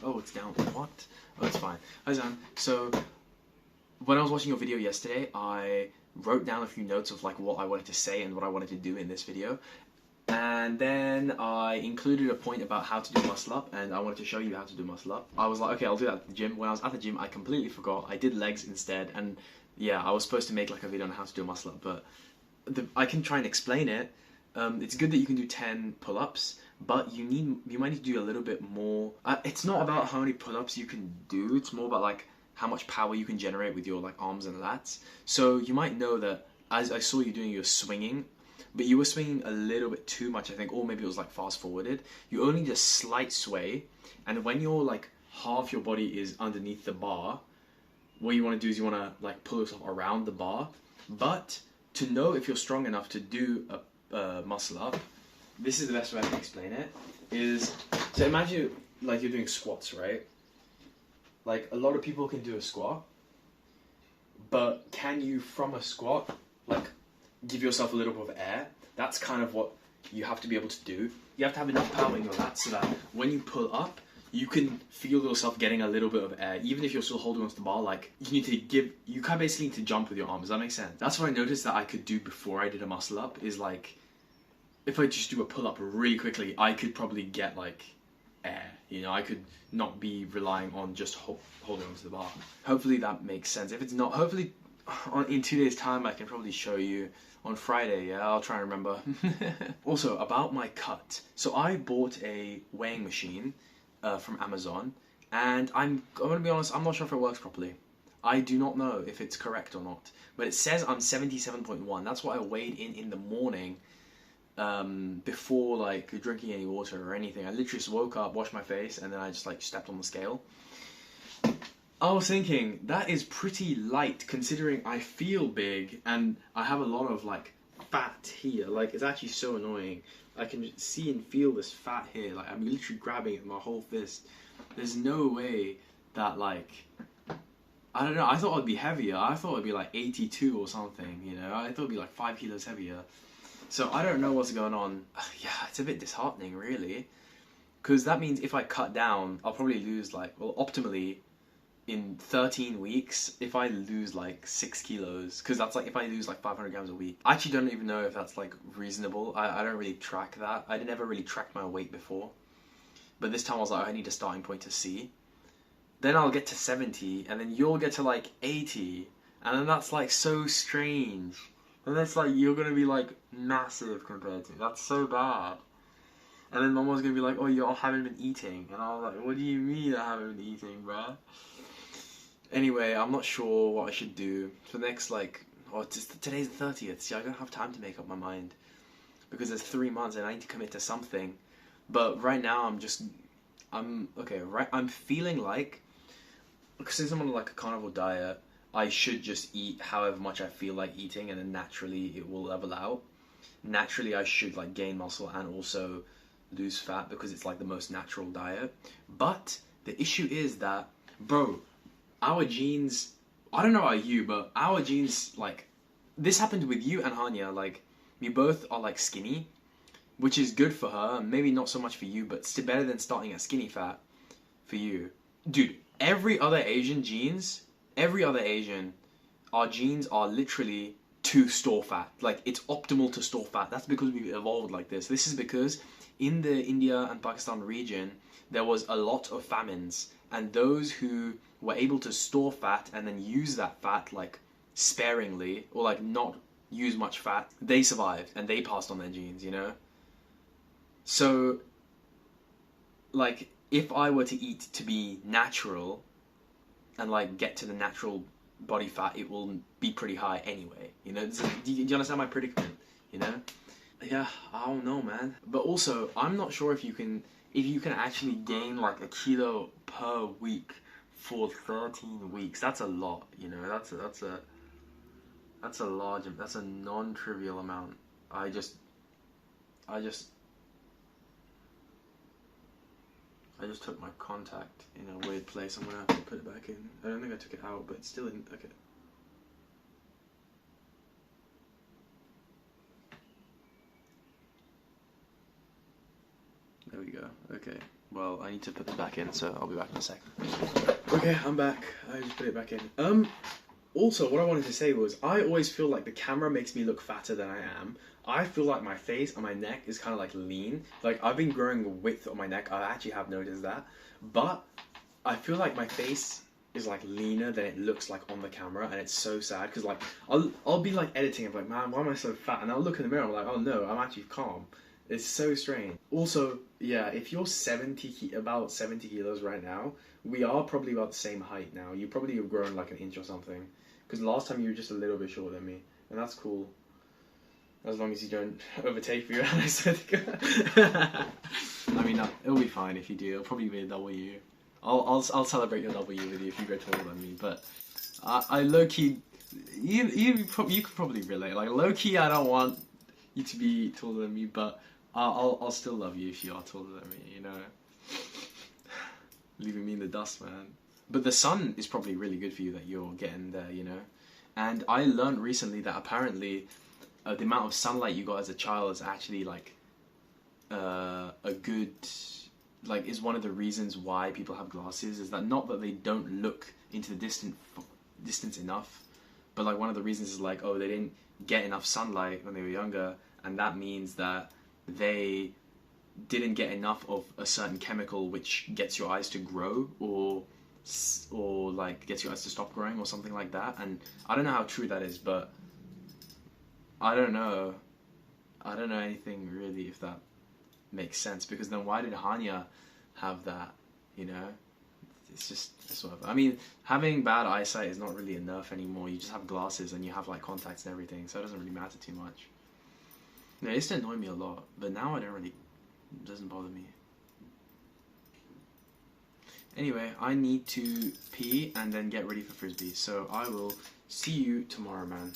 Oh, it's down. What? Oh, it's fine. Hi, Zan. So, when I was watching your video yesterday, I wrote down a few notes of like what I wanted to say and what I wanted to do in this video. And then I included a point about how to do muscle up, and I wanted to show you how to do muscle up. I was like, okay, I'll do that at the gym. When I was at the gym, I completely forgot. I did legs instead, and yeah, I was supposed to make like a video on how to do a muscle up, but I can try and explain it. It's good that you can do 10 pull-ups, but you might need to do a little bit more. It's not about how many pull-ups you can do. It's more about like how much power you can generate with your like arms and lats. So you might know that as I saw you doing your swinging, but you were swinging a little bit too much, I think, or maybe it was like fast forwarded. You only need a slight sway, and when you're like half your body is underneath the bar, what you want to do is you want to like pull yourself around the bar. But to know if you're strong enough to do a muscle up, this is the best way I can explain it. Is so imagine like you're doing squats, right? Like a lot of people can do a squat, but can you from a squat like give yourself a little bit of air? That's kind of what you have to be able to do. You have to have enough power in your lats so that when you pull up, you can feel yourself getting a little bit of air, even if you're still holding onto the bar. Like you kind of basically need to jump with your arms. Does that make sense? That's what I noticed that I could do before I did a muscle up. Is like, if I just do a pull up really quickly, I could probably get like air. You know, I could not be relying on just holding onto the bar. Hopefully that makes sense. If it's not, hopefully in 2 days time I can probably show you on Friday. Yeah, I'll try and remember. Also about my cut. So I bought a weighing machine from Amazon, and I'm gonna be honest, I'm not sure if it works properly. I do not know if it's correct or not, but it says I'm 77.1. That's what I weighed in the morning, before like drinking any water or anything. I literally just woke up, washed my face, and then I just like stepped on the scale. I was thinking, that is pretty light considering I feel big and I have a lot of like fat here. Like it's actually so annoying. I can see and feel this fat here. Like I'm literally grabbing it with my whole fist. There's no way that like, I don't know, I thought it'd be heavier. I thought it'd be like 82 or something, you know. I thought it'd be like 5 kilos heavier. So I don't know what's going on. Yeah, it's a bit disheartening really. Because that means if I cut down, I'll probably lose like, well, optimally, in 13 weeks, if I lose like 6 kilos, because that's like if I lose like 500 grams a week. I actually don't even know if that's like reasonable. I don't really track that. I never really tracked my weight before. But this time I was like, I need a starting point to see. Then I'll get to 70, and then you'll get to like 80. And then that's like so strange. And that's like, you're going to be like massive compared to me. That's so bad. And then Mom was going to be like, oh, you all haven't been eating. And I was like, what do you mean I haven't been eating, bruh? Anyway, I'm not sure what I should do for the next like, oh, today's the 30th. See, I don't have time to make up my mind because there's 3 months and I need to commit to something. But right now I'm feeling like, since I'm on like a carnivore diet, I should just eat however much I feel like eating, and then naturally it will level out. Naturally I should like gain muscle and also lose fat because it's like the most natural diet. But the issue is that, bro, our genes, I don't know about you, but our genes, like, this happened with you and Hanya, like, we both are, like, skinny, which is good for her, maybe not so much for you, but still better than starting at skinny fat for you. Dude, every other Asian, our genes are literally to store fat. Like, it's optimal to store fat. That's because we've evolved like this. This is because in the India and Pakistan region, there was a lot of famines, and those who were able to store fat and then use that fat like sparingly, or like not use much fat, they survived and they passed on their genes, you know? So like if I were to eat to be natural and like get to the natural body fat, it will be pretty high anyway, you know? Do you understand my predicament, you know? Yeah, I don't know, man. But also, I'm not sure if you can actually gain like a kilo per week for 13 weeks. That's a lot, you know. That's a non-trivial amount. I just took my contact in a weird place. I'm gonna have to put it back in. I don't think I took it out, but it's still in. Okay. There we go. Okay. Well, I need to put this back in, so I'll be back in a sec. Okay, I'm back. I just put it back in. Also, what I wanted to say was, I always feel like the camera makes me look fatter than I am. I feel like my face and my neck is kind of like lean. Like, I've been growing the width of my neck. I actually have noticed that. But I feel like my face is like leaner than it looks like on the camera, and it's so sad because like I'll be like editing and be like, man, why am I so fat? And I'll look in the mirror and I'm like, oh no, I'm actually calm. It's so strange. Also, yeah, if you're about 70 kilos right now, we are probably about the same height now. You probably have grown like an inch or something, because last time you were just a little bit shorter than me, and that's cool. As long as you don't overtake me, I said. I mean, it'll be fine if you do. It'll probably be a W. I'll celebrate your W with you if you go taller than me. But I low key, you could probably relate. Like low key, I don't want you to be taller than me, but I'll still love you if you are taller than me. You know, leaving me in the dust, man. But the sun is probably really good for you that you're getting there. You know, and I learned recently that apparently the amount of sunlight you got as a child is actually like a good, like, is one of the reasons why people have glasses. Is that not that they don't look into the distance enough, but like one of the reasons is like, oh, they didn't get enough sunlight when they were younger, and that means that they didn't get enough of a certain chemical which gets your eyes to grow, or like gets your eyes to stop growing or something like that. And I don't know how true that is, but I don't know anything really if that makes sense, because then why did Hanya have that, you know? It's sort of, I mean, having bad eyesight is not really a nerf anymore. You just have glasses and you have like contacts and everything, so it doesn't really matter too much. Yeah, it used to annoy me a lot, but now I don't really, it doesn't bother me. Anyway, I need to pee and then get ready for Frisbee, so I will see you tomorrow, man.